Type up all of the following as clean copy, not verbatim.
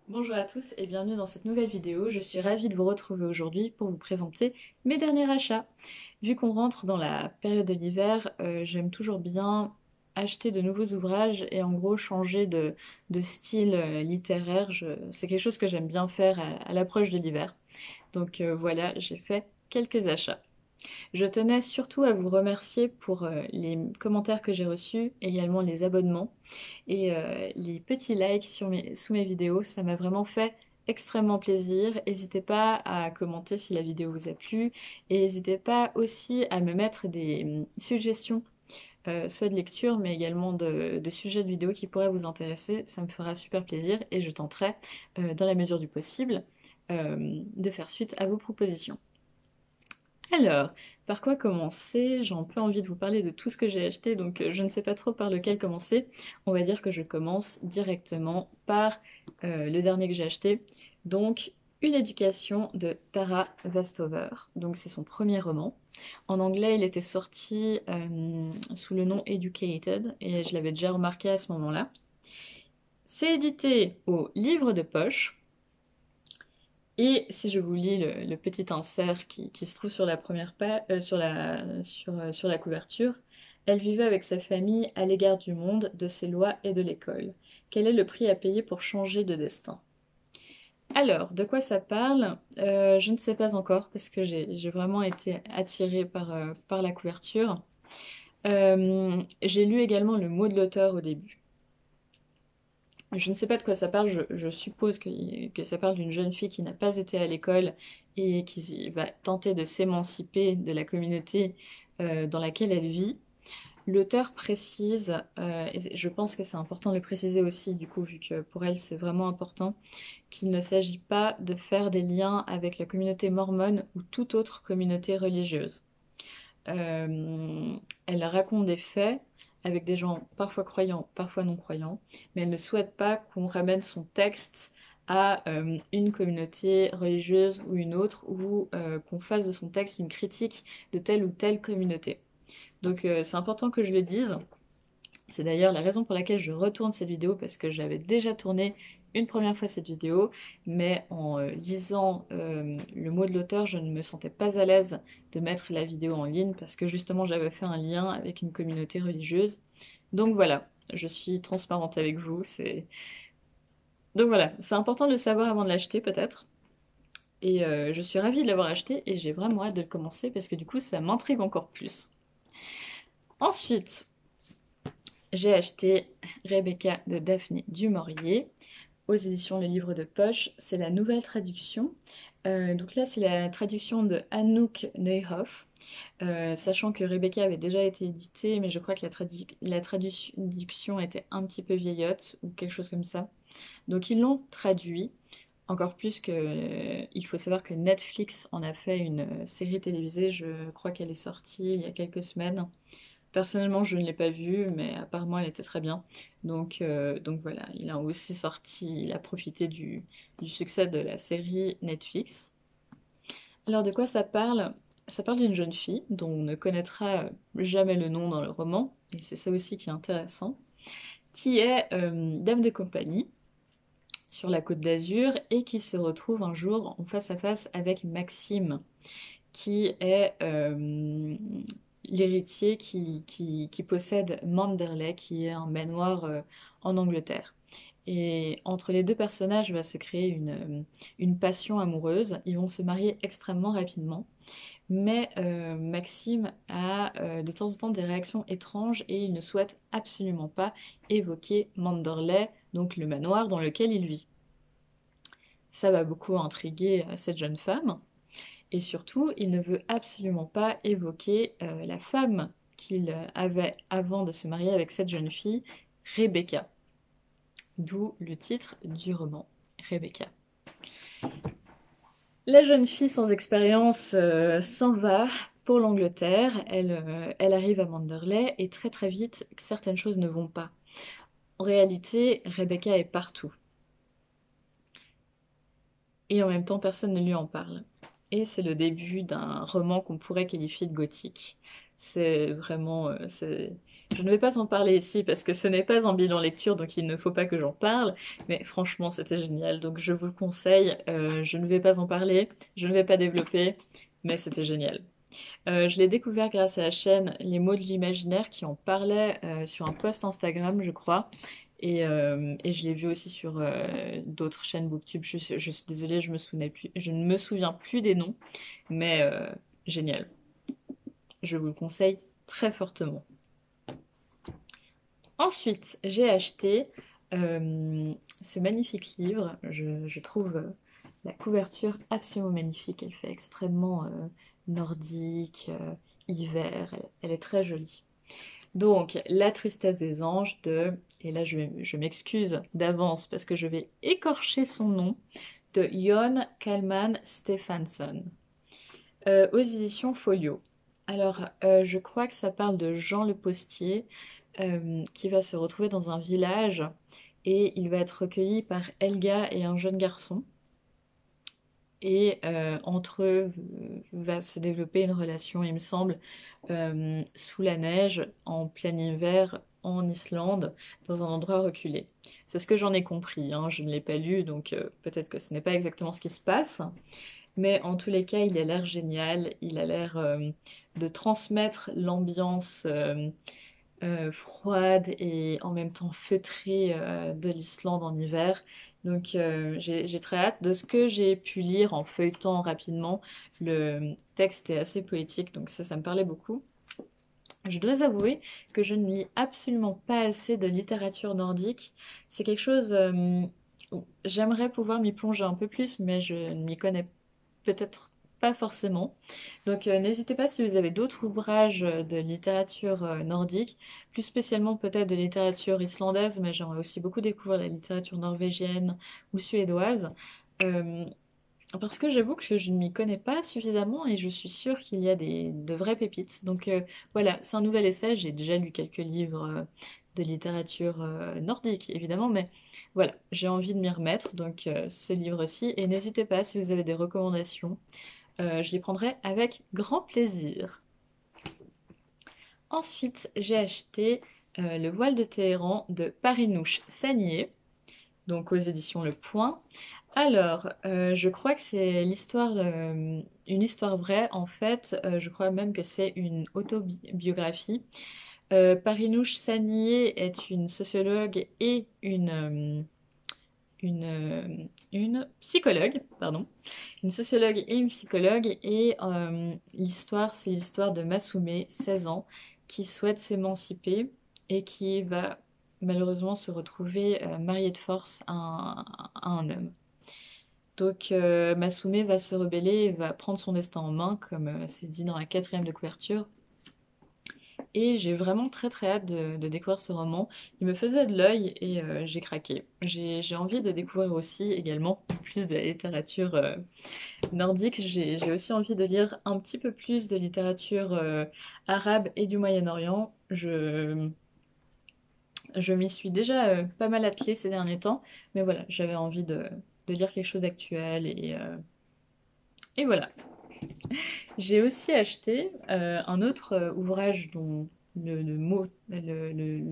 Bonjour à tous et bienvenue dans cette nouvelle vidéo. Je suis ravie de vous retrouver aujourd'hui pour vous présenter mes derniers achats. Vu qu'on rentre dans la période de l'hiver, j'aime toujours bien acheter de nouveaux ouvrages et en gros changer de style littéraire. C'est quelque chose que j'aime bien faire à l'approche de l'hiver. Donc voilà, j'ai fait quelques achats. Je tenais surtout à vous remercier pour les commentaires que j'ai reçus, également les abonnements et les petits likes sous mes vidéos. Ça m'a vraiment fait extrêmement plaisir. N'hésitez pas à commenter si la vidéo vous a plu et n'hésitez pas aussi à me mettre des suggestions, soit de lecture mais également de sujets de vidéos qui pourraient vous intéresser. Ça me fera super plaisir et je tenterai, dans la mesure du possible, de faire suite à vos propositions. Alors, par quoi commencer? J'ai un peu envie de vous parler de tout ce que j'ai acheté, donc je ne sais pas trop par lequel commencer. On va dire que je commence directement par le dernier que j'ai acheté, donc Une éducation de Tara Westover. Donc c'est son premier roman. En anglais, il était sorti sous le nom Educated, et je l'avais déjà remarqué à ce moment-là. C'est édité au livre de poche. Et si je vous lis le petit insert qui se trouve sur la première page, sur la couverture, elle vivait avec sa famille à l'égard du monde, de ses lois et de l'école. Quel est le prix à payer pour changer de destin? Alors, de quoi ça parle? Je ne sais pas encore parce que j'ai vraiment été attirée par la couverture. J'ai lu également le mot de l'auteur au début. Je ne sais pas de quoi ça parle, je suppose que ça parle d'une jeune fille qui n'a pas été à l'école et qui va tenter de s'émanciper de la communauté dans laquelle elle vit. L'auteur précise, et je pense que c'est important de le préciser aussi, du coup, vu que pour elle c'est vraiment important, qu'il ne s'agit pas de faire des liens avec la communauté mormone ou toute autre communauté religieuse. Euh, Elle raconte des faits avec des gens parfois croyants, parfois non croyants, mais elle ne souhaite pas qu'on ramène son texte à une communauté religieuse ou une autre, ou qu'on fasse de son texte une critique de telle ou telle communauté. Donc c'est important que je le dise. C'est d'ailleurs la raison pour laquelle je retourne cette vidéo, parce que j'avais déjà tourné une première fois cette vidéo, mais en lisant le mot de l'auteur, je ne me sentais pas à l'aise de mettre la vidéo en ligne, parce que justement j'avais fait un lien avec une communauté religieuse. Donc voilà, je suis transparente avec vous. Donc voilà, c'est important de le savoir avant de l'acheter peut-être. Et je suis ravie de l'avoir acheté et j'ai vraiment hâte de le commencer parce que du coup ça m'intrigue encore plus. Ensuite, j'ai acheté Rebecca de Daphné du Maurier aux éditions Le Livre de Poche. C'est la nouvelle traduction. Donc là, c'est la traduction de Anouk Neuhoff, sachant que Rebecca avait déjà été éditée, mais je crois que la traduction était un petit peu vieillotte ou quelque chose comme ça. Donc ils l'ont traduit. Encore plus que, il faut savoir que Netflix en a fait une série télévisée, je crois qu'elle est sortie il y a quelques semaines. Personnellement, je ne l'ai pas vue, mais apparemment elle était très bien. Donc voilà, il a aussi sorti, il a profité du succès de la série Netflix. Alors de quoi ça parle? Ça parle d'une jeune fille dont on ne connaîtra jamais le nom dans le roman, et c'est ça aussi qui est intéressant, qui est dame de compagnie sur la Côte d'Azur et qui se retrouve un jour en face à face avec Maxime, qui est l'héritier qui possède Manderley, qui est un manoir en Angleterre. Et entre les deux personnages va se créer une passion amoureuse. Ils vont se marier extrêmement rapidement. Mais Maxime a de temps en temps des réactions étranges et il ne souhaite absolument pas évoquer Manderley, donc le manoir dans lequel il vit. Ça va beaucoup intriguer cette jeune femme. Et surtout, il ne veut absolument pas évoquer la femme qu'il avait avant de se marier avec cette jeune fille, Rebecca. D'où le titre du roman, Rebecca. La jeune fille sans expérience s'en va pour l'Angleterre. Elle arrive à Manderley et très très vite, certaines choses ne vont pas. En réalité, Rebecca est partout. Et en même temps, personne ne lui en parle. Et c'est le début d'un roman qu'on pourrait qualifier de gothique. C'est vraiment... Je ne vais pas en parler ici parce que ce n'est pas un bilan lecture, donc il ne faut pas que j'en parle. Mais franchement, c'était génial. Donc je vous le conseille. Je ne vais pas en parler, je ne vais pas développer, mais c'était génial. Je l'ai découvert grâce à la chaîne Les mots de l'imaginaire qui en parlait sur un post Instagram, je crois. Et je l'ai vu aussi sur d'autres chaînes Booktube. Je suis désolée, je ne me souviens plus des noms, mais génial. Je vous le conseille très fortement. Ensuite, j'ai acheté ce magnifique livre. Je trouve la couverture absolument magnifique. Elle fait extrêmement nordique, hiver. Elle est très jolie. Donc, La tristesse des anges de, et là je m'excuse d'avance parce que je vais écorcher son nom, de Jon Kalman Stefansson, aux éditions Folio. Alors, je crois que ça parle de Jean le Postier qui va se retrouver dans un village et il va être recueilli par Helga et un jeune garçon. Et entre eux va se développer une relation, il me semble, sous la neige, en plein hiver, en Islande, dans un endroit reculé. C'est ce que j'en ai compris, hein, je ne l'ai pas lu, donc peut-être que ce n'est pas exactement ce qui se passe. Mais en tous les cas, il a l'air génial, il a l'air de transmettre l'ambiance froide et en même temps feutrée de l'Islande en hiver. Donc j'ai très hâte. De ce que j'ai pu lire en feuilletant rapidement, le texte est assez poétique, donc ça me parlait beaucoup. Je dois avouer que je ne lis absolument pas assez de littérature nordique. C'est quelque chose où j'aimerais pouvoir m'y plonger un peu plus, mais je ne m'y connais peut-être pas forcément. Donc n'hésitez pas si vous avez d'autres ouvrages de littérature nordique, plus spécialement peut-être de littérature islandaise, mais j'aimerais aussi beaucoup découvrir la littérature norvégienne ou suédoise. Euh, Parce que j'avoue que je ne m'y connais pas suffisamment et je suis sûre qu'il y a de vraies pépites. Donc voilà, c'est un nouvel essai. J'ai déjà lu quelques livres de littérature nordique, évidemment, mais voilà, j'ai envie de m'y remettre. Donc ce livre-ci. Et n'hésitez pas si vous avez des recommandations. Je les prendrai avec grand plaisir. Ensuite, j'ai acheté Le voile de Téhéran de Parinouche Sagnier, donc aux éditions Le Point. Alors, je crois que c'est une histoire vraie. En fait, je crois même que c'est une autobiographie. Parinouche Sagnier est une sociologue et une psychologue, pardon. Une sociologue et une psychologue. Et c'est l'histoire de Massoumé, 16 ans, qui souhaite s'émanciper et qui va malheureusement se retrouver mariée de force à un homme. Donc Massoumé va se rebeller et va prendre son destin en main, comme c'est dit dans la quatrième de couverture. Et j'ai vraiment très très hâte de découvrir ce roman. Il me faisait de l'œil et j'ai craqué. J'ai envie de découvrir aussi également plus de la littérature nordique. J'ai aussi envie de lire un petit peu plus de littérature arabe et du Moyen-Orient. Je m'y suis déjà pas mal attelée ces derniers temps, mais voilà, j'avais envie de lire quelque chose d'actuel et voilà. J'ai aussi acheté un autre ouvrage dont le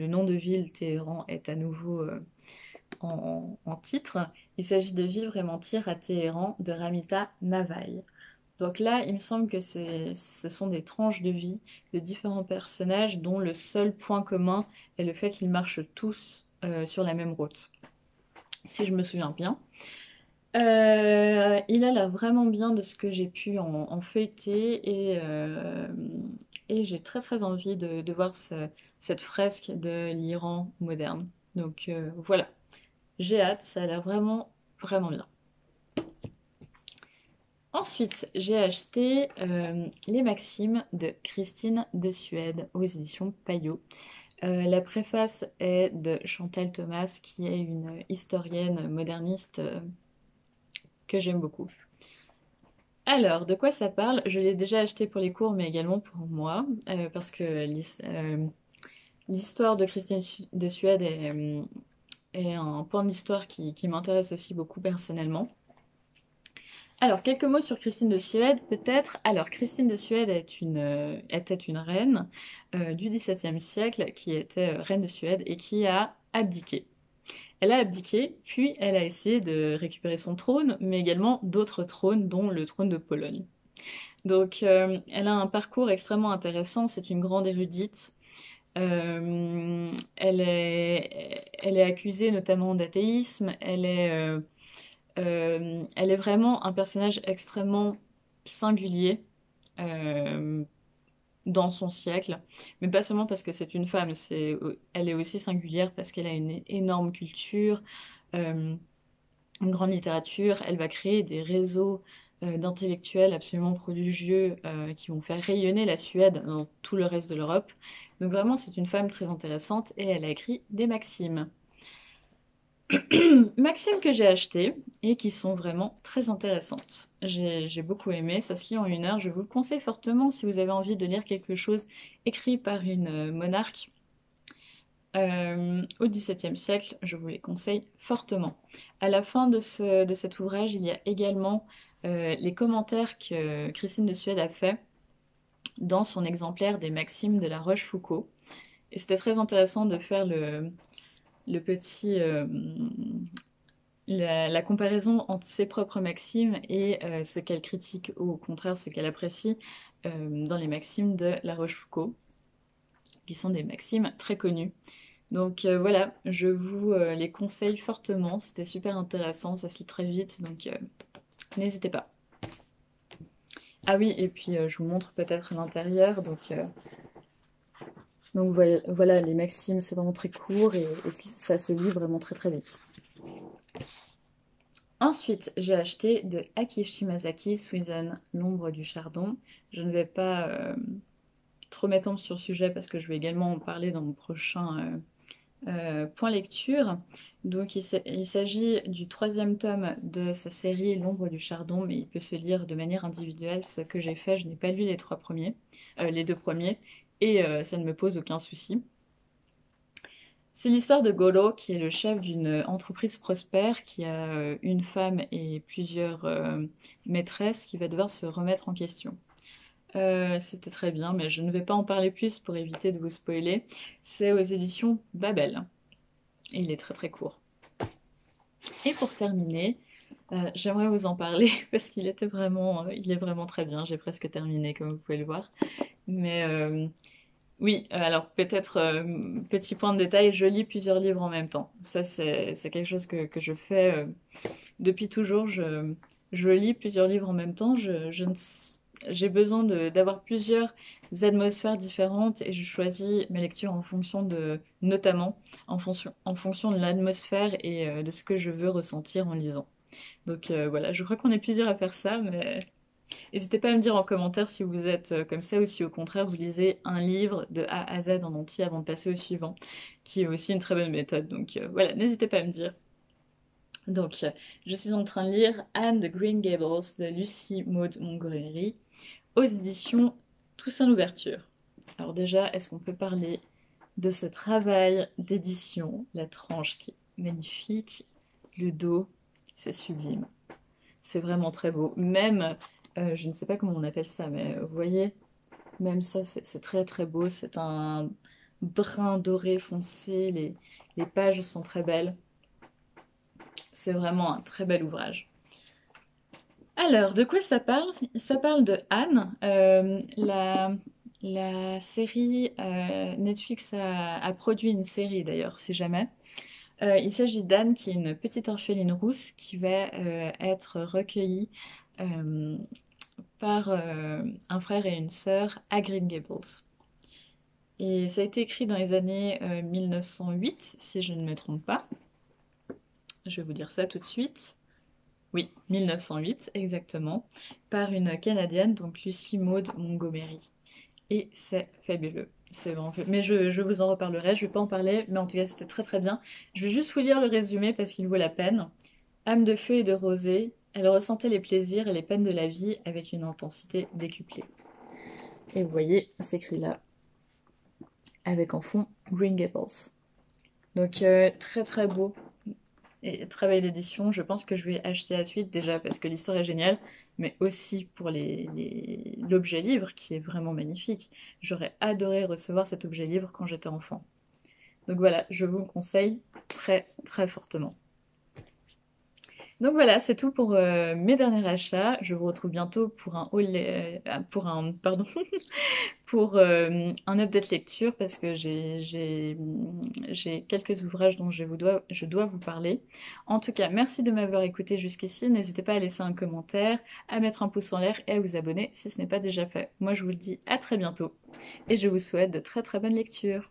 nom de ville Téhéran est à nouveau en titre. Il s'agit de Vivre et mentir à Téhéran de Ramita Navaï. Donc là, il me semble que ce sont des tranches de vie de différents personnages dont le seul point commun est le fait qu'ils marchent tous sur la même route, si je me souviens bien. Il a l'air vraiment bien de ce que j'ai pu en feuilleter et j'ai très très envie de voir cette fresque de l'Iran moderne. Donc voilà, j'ai hâte, ça a l'air vraiment vraiment bien. Ensuite, j'ai acheté Les Maximes de Christine de Suède aux éditions Payot. La préface est de Chantal Thomas, qui est une historienne moderniste que j'aime beaucoup. Alors, de quoi ça parle? Je l'ai déjà acheté pour les cours, mais également pour moi, parce que l'histoire de Christine de Suède est un point de l'histoire qui m'intéresse aussi beaucoup personnellement. Alors, quelques mots sur Christine de Suède, peut-être. Alors, Christine de Suède était une reine du XVIIe siècle qui était reine de Suède et qui a abdiqué. Elle a abdiqué, puis elle a essayé de récupérer son trône, mais également d'autres trônes, dont le trône de Pologne. Donc, elle a un parcours extrêmement intéressant, c'est une grande érudite. Elle est accusée notamment d'athéisme, elle est vraiment un personnage extrêmement singulier euh, dans son siècle, mais pas seulement parce que c'est une femme, elle est aussi singulière parce qu'elle a une énorme culture, euh, une grande littérature, elle va créer des réseaux d'intellectuels absolument prodigieux qui vont faire rayonner la Suède dans tout le reste de l'Europe. Donc vraiment, c'est une femme très intéressante et elle a écrit des maximes. Maximes que j'ai achetées et qui sont vraiment très intéressantes. J'ai beaucoup aimé, ça se lit en 1 heure, je vous le conseille fortement si vous avez envie de lire quelque chose écrit par une monarque au XVIIe siècle, je vous les conseille fortement. À la fin de cet ouvrage, il y a également les commentaires que Christine de Suède a fait dans son exemplaire des Maximes de la Rochefoucauld. Et c'était très intéressant de faire le petit, la comparaison entre ses propres maximes et ce qu'elle critique, ou au contraire ce qu'elle apprécie dans les maximes de La Rochefoucauld, qui sont des maximes très connues. Donc voilà, je vous les conseille fortement, c'était super intéressant, ça se lit très vite, donc n'hésitez pas. Ah oui, et puis je vous montre peut-être l'intérieur, donc voilà, les maximes c'est vraiment très court et ça se lit vraiment très très vite. Ensuite, j'ai acheté de Aki Shimazaki, Suizan, L'ombre du chardon. Je ne vais pas trop m'étendre sur le sujet parce que je vais également en parler dans mon prochain point lecture. Donc il s'agit du 3e tome de sa série L'ombre du chardon, mais il peut se lire de manière individuelle. Ce que j'ai fait, je n'ai pas lu les 2 premiers, et ça ne me pose aucun souci. C'est l'histoire de Goro, qui est le chef d'une entreprise prospère, qui a une femme et plusieurs maîtresses, qui va devoir se remettre en question. C'était très bien, mais je ne vais pas en parler plus pour éviter de vous spoiler. C'est aux éditions Babel. Et il est très très court. Et pour terminer, j'aimerais vous en parler parce qu'il était vraiment, il est vraiment très bien. J'ai presque terminé, comme vous pouvez le voir. Mais oui, alors peut-être petit point de détail, je lis plusieurs livres en même temps. Ça, c'est quelque chose que je fais depuis toujours. Je lis plusieurs livres en même temps. J'ai besoin d'avoir plusieurs atmosphères différentes et je choisis mes lectures en fonction notamment en fonction de l'atmosphère et de ce que je veux ressentir en lisant. Donc voilà, je crois qu'on est plusieurs à faire ça, mais n'hésitez pas à me dire en commentaire si vous êtes comme ça ou si au contraire vous lisez un livre de A à Z en entier avant de passer au suivant, qui est aussi une très bonne méthode. Donc voilà, n'hésitez pas à me dire. Donc, je suis en train de lire Anne de Green Gables de Lucie Maud Montgomery aux éditions Toussaint Louverture. Alors déjà, est-ce qu'on peut parler de ce travail d'édition? La tranche qui est magnifique, le dos, c'est sublime. C'est vraiment très beau. Même, je ne sais pas comment on appelle ça, mais vous voyez, même ça, c'est très très beau. C'est un brun doré foncé, les pages sont très belles. C'est vraiment un très bel ouvrage. Alors, de quoi ça parle? Ça parle de Anne. La série Netflix a produit une série d'ailleurs, si jamais. Il s'agit d'Anne qui est une petite orpheline rousse qui va être recueillie euh, par un frère et une sœur à Green Gables. Et ça a été écrit dans les années 1908, si je ne me trompe pas. Je vais vous dire ça tout de suite. Oui, 1908, exactement, par une Canadienne, donc Lucie Maud Montgomery. Et c'est fabuleux. C'est vraiment fabuleux. Mais je vous en reparlerai, je ne vais pas en parler, mais en tout cas c'était très très bien. Je vais juste vous lire le résumé parce qu'il vaut la peine. Âme de feu et de rosée, elle ressentait les plaisirs et les peines de la vie avec une intensité décuplée. Et vous voyez, c'est écrit là, avec en fond Green Gables. Donc très très beau. Et travail d'édition, je pense que je vais acheter la suite déjà parce que l'histoire est géniale, mais aussi pour l'objet livre qui est vraiment magnifique. J'aurais adoré recevoir cet objet livre quand j'étais enfant. Donc voilà, je vous le conseille très très fortement. Donc voilà, c'est tout pour mes derniers achats. Je vous retrouve bientôt pour un haul, pour un, pardon, pour un update lecture parce que j'ai quelques ouvrages dont je dois vous parler. En tout cas, merci de m'avoir écouté jusqu'ici. N'hésitez pas à laisser un commentaire, à mettre un pouce en l'air et à vous abonner si ce n'est pas déjà fait. Moi, je vous le dis à très bientôt et je vous souhaite de très très bonnes lectures.